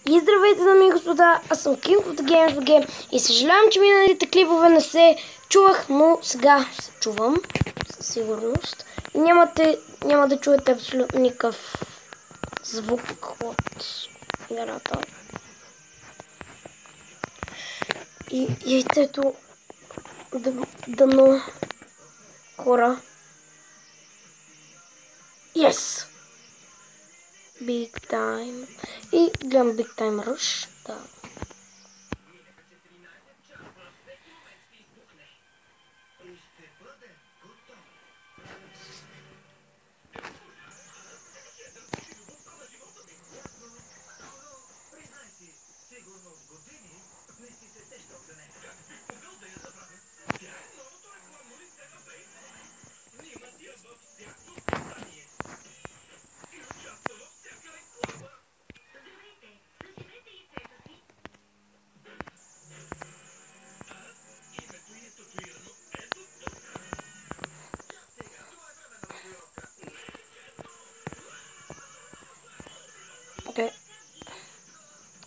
И здравейте, дами и господа, аз съм King of the Game и съжалявам, че миналите клипове не се чувах, но сега се чувам със сигурност. И няма да чуете абсолютно никакъв звук от играта. И яйцето дано хора. Yes! Big Time. И гледам Big Time Rush. Да.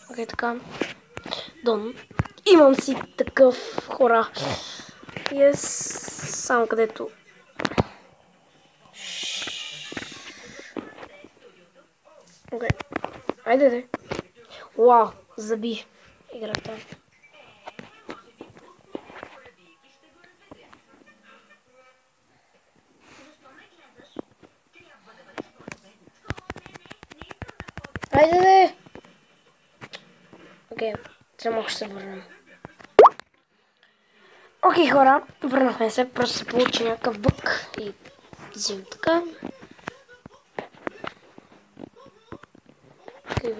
Окей, така. Дон. Имам си такъв хора. Yes. Само където. Окей. Айде де. Вау, заби играта. Айде де. Окей, сега мога ще се върнем. Окей, хора, върнахме се, просто се получи някакъв бък и взим така. Окей,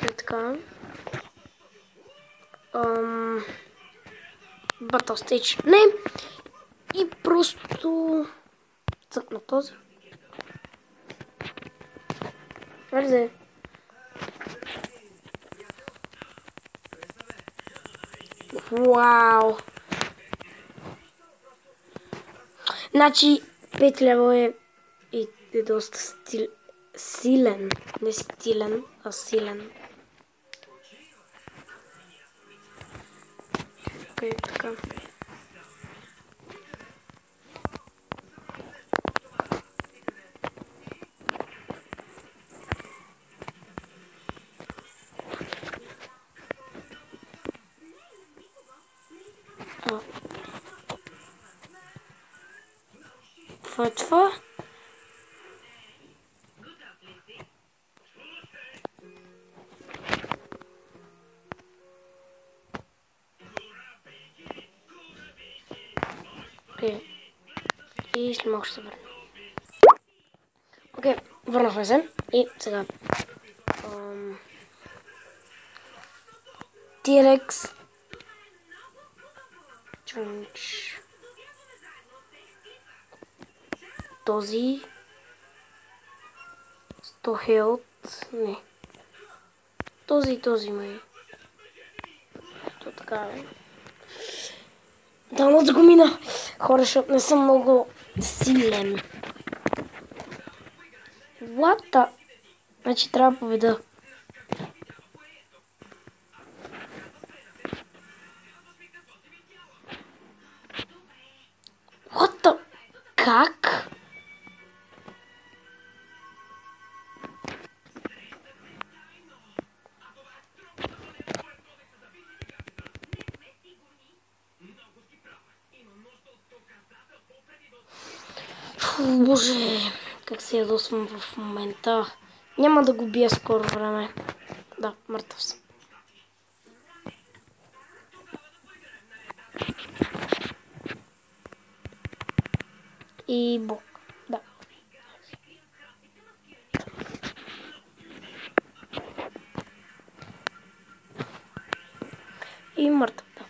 така. Battle Stage. Не! И просто цъкна този. Айде. Вау! Значи 5 лева е доста силен. Не стилен, а силен. Окей, така. Това е това. Окей. И след малко ще се върнем. Окей, върнахме се. И сега. T-Rex. Този. 100 health. Не. Този и този май. То така е. Дано да го мина. Хора, защото не съм много силен. What the? Значи трябва да победа. What the? Как? Фу, боже, как се ядосвам в момента. Няма да го бия скоро време. Да, мъртъв съм. И бог, да. И мъртъв, да.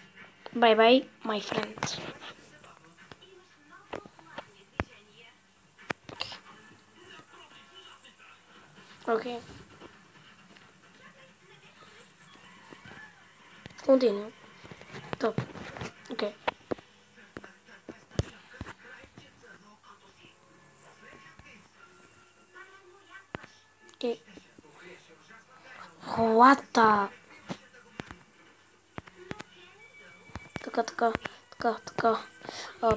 Bye-bye, my friend. Окей. Continue. Топ. Окей. Окей. Хлата. Така. А,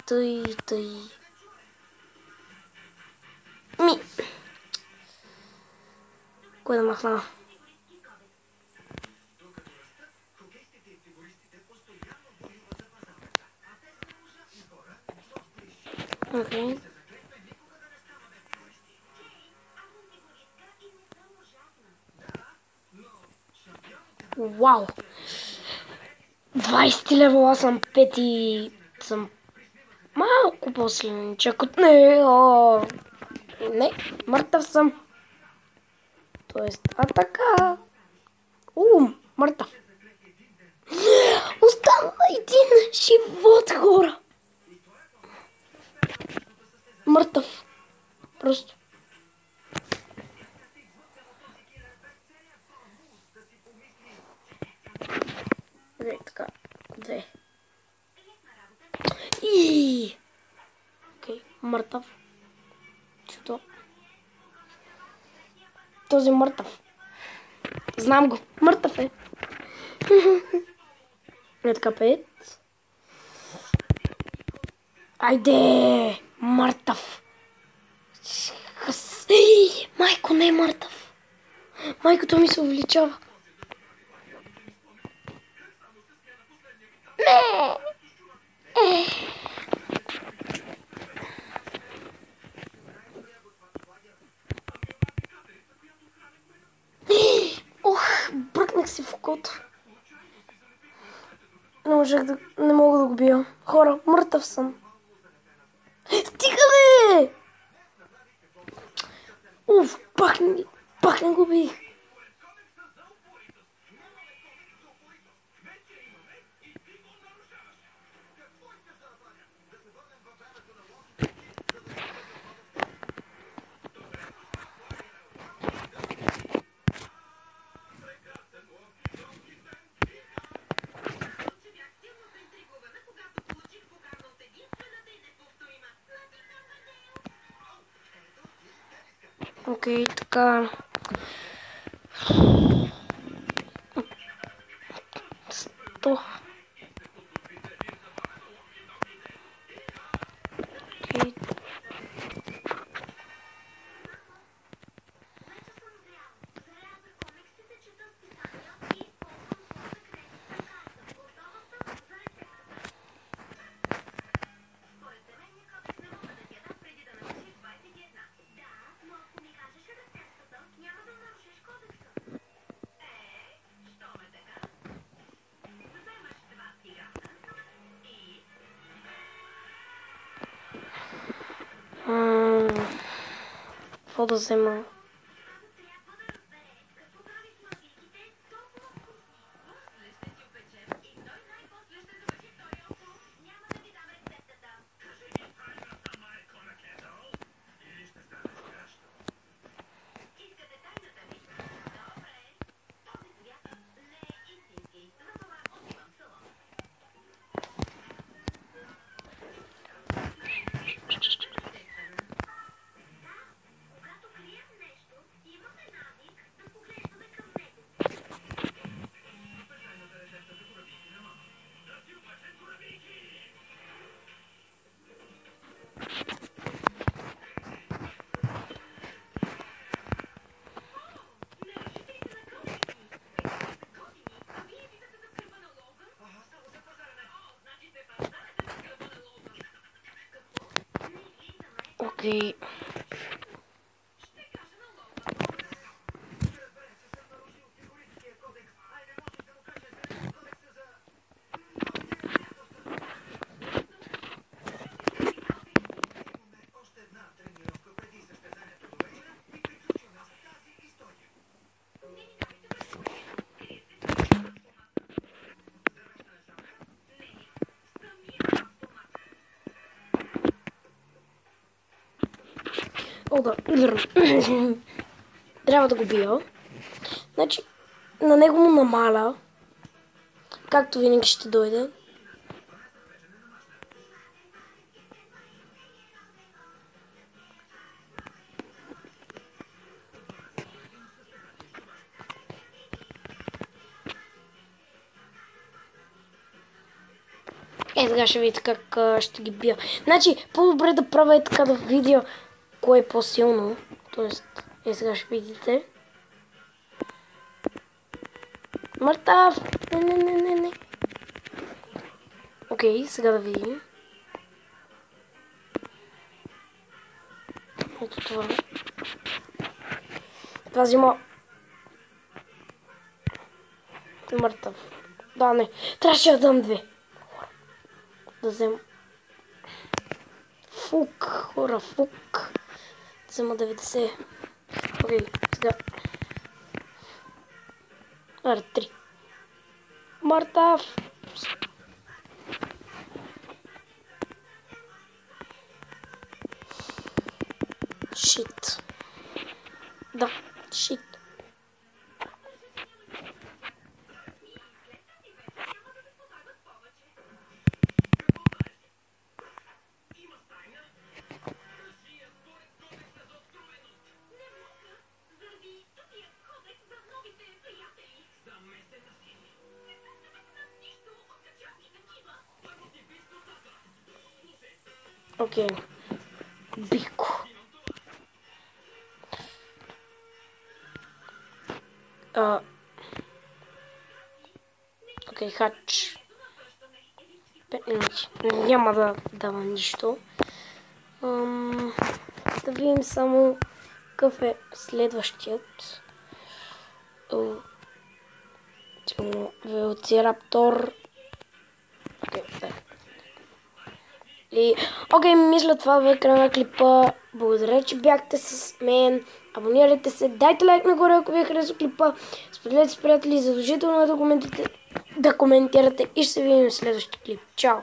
тъй. Ми. Кой да махна? Окей. Вау! 20 левела съм пети. Съм малко по-силничък от него. Не, мъртъв съм. Тоест, така. Мъртъв. Остана един живот, хора. Мъртъв. Просто. Така. 2. Окей, мъртъв. Чудо. Този мъртъв. Знам го. Мъртъв е. Така 5. Айде! Мъртъв. Майко, не е мъртъв. Майкото ми се увеличава. Не! Бръкнах си в окото. Не мога да го бия. Хора, мъртъв съм. Стига, бе! Пак не го бих. Окей, така. 100. Окей. Какво да взема? Окей. Трябва да го бия. Значи, на него му намаля. Както винаги ще дойде. Сега ще видите как ще ги бия. Значи, по-добре да правя и така да видя кое е по-силно. Тоест, сега ще видите. Мъртав! Не. Окей, сега да видим. Ето това. Това взима. Мъртъв. Да, не. Трябваше да дам 2. Да взема. Фук, хора, фук. Да взема 90. Окей, сега. Аре, 3. Мъртъв. Шит. Да, шит. Окей. Бико. Окей, хач. 5 минути. Няма да давам нищо. Да видим само какъв е следващият. Велоцираптор. Окей, мисля това в екрана на клипа. Благодаря, че бяхте с мен. Абонирайте се, дайте лайк нагоре, ако ви хареса клипа. Споделете с приятели, задължително да коментирате и ще се видим в следващия клип. Чао!